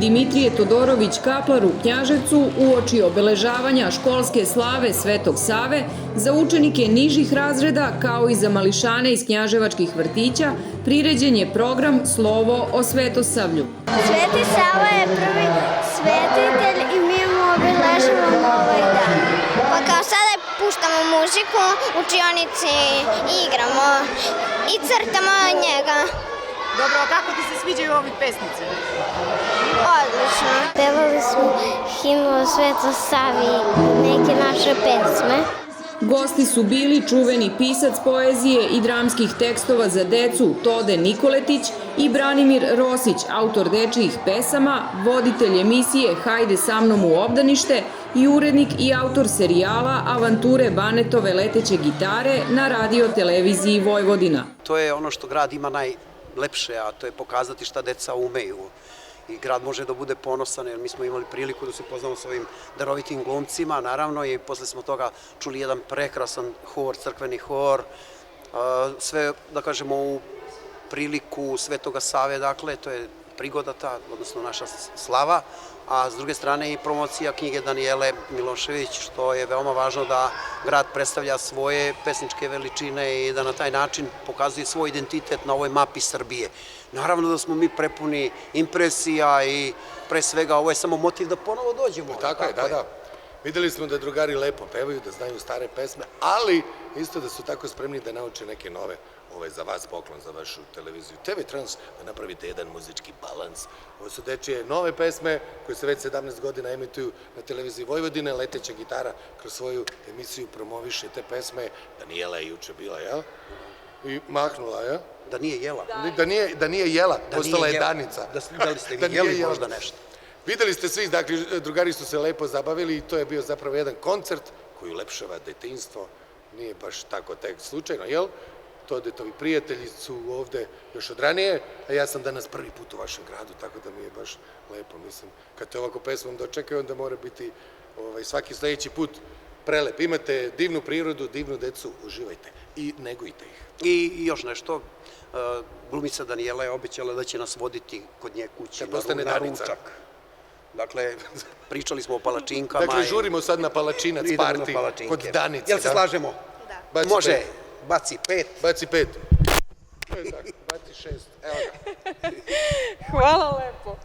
Dimitrije Todorović Kaplar u Knjaževcu uoči obeležavanja školske slave Svetog Save za učenike nižih razreda kao i za mališane iz knjaževačkih vrtića priređen je program Slovo o Svetosavlju. Sveti Sava je prvi svetitelj i mi mu obeležavamo ovaj dan. Pa kao sada puštamo muziku, u učionici igramo i crtamo njega. Dobro, a kako ti se sviđaju ovi pesnice? Odlično. Pevali smo himnu o Svetoj Savi, neke naše pesme. Gosti su bili čuveni pisac poezije i dramskih tekstova za decu Tode Nikoletić i Branimir Rosić, autor dečijih pesama, voditelj emisije Hajde sa mnom u obdanište i urednik i autor serijala Avanture Banetove leteće gitare na radio televiziji Vojvodina. To je ono što grad ima najlepše, a to je pokazati šta deca umeju. I grad može da bude ponosan, jer mi smo imali priliku da se poznamo s ovim darovitim glumcima, naravno, i posle smo toga čuli jedan prekrasan hor, crkveni hor, sve, da kažemo, u priliku Svetoga Save, dakle, to je prigoda ta, odnosno naša slava, a s druge strane i promocija knjige Danijele Milošević, što je veoma važno da grad predstavlja svoje pesničke veličine i da na taj način pokazuje svoj identitet na ovoj mapi Srbije. Naravno da smo mi prepuni impresija i pre svega ovo je samo motiv da ponovo dođemo. Tako je, da. Videli smo da drugari lepo pevaju, da znaju stare pesme, ali isto da su tako spremni da nauče neke nove. Ovo je za vas poklon, za vašu televiziju TV Trans, da napravite jedan muzički balans. Ovo su dečije nove pesme koje se već 17 godina emituju na televiziji Vojvodine. Leteća gitara kroz svoju emisiju promoviše te pesme. Danijela je juče bila, jel? I mahnula, jel? Da nije jela. Da nije jela, postala je Danica. Da li ste vi jeli možda nešto? Videli ste svi, dakle, drugari su se lepo zabavili i to je bio zapravo jedan koncert koji ulepšava detinjstvo. Nije baš tako tek slučajno, jel? Todetovi prijatelji su ovde još od ranije, a ja sam danas prvi put u vašem gradu, tako da mi je baš lepo, mislim. Kad te ovako pesmom dočekaju, onda mora biti svaki sledeći put prelep. Imate divnu prirodu, divnu decu, uživajte i negujte ih. I još nešto, glumica Danijela je obećala da će nas voditi kod nje kući na ručak. Dakle, pričali smo o palačinkama. Dakle, žurimo sad na palačinac parti kod Danice. Jel se slažemo? Može, baci 5. Baci 5. Baci 6, evo ga. Hvala lepo.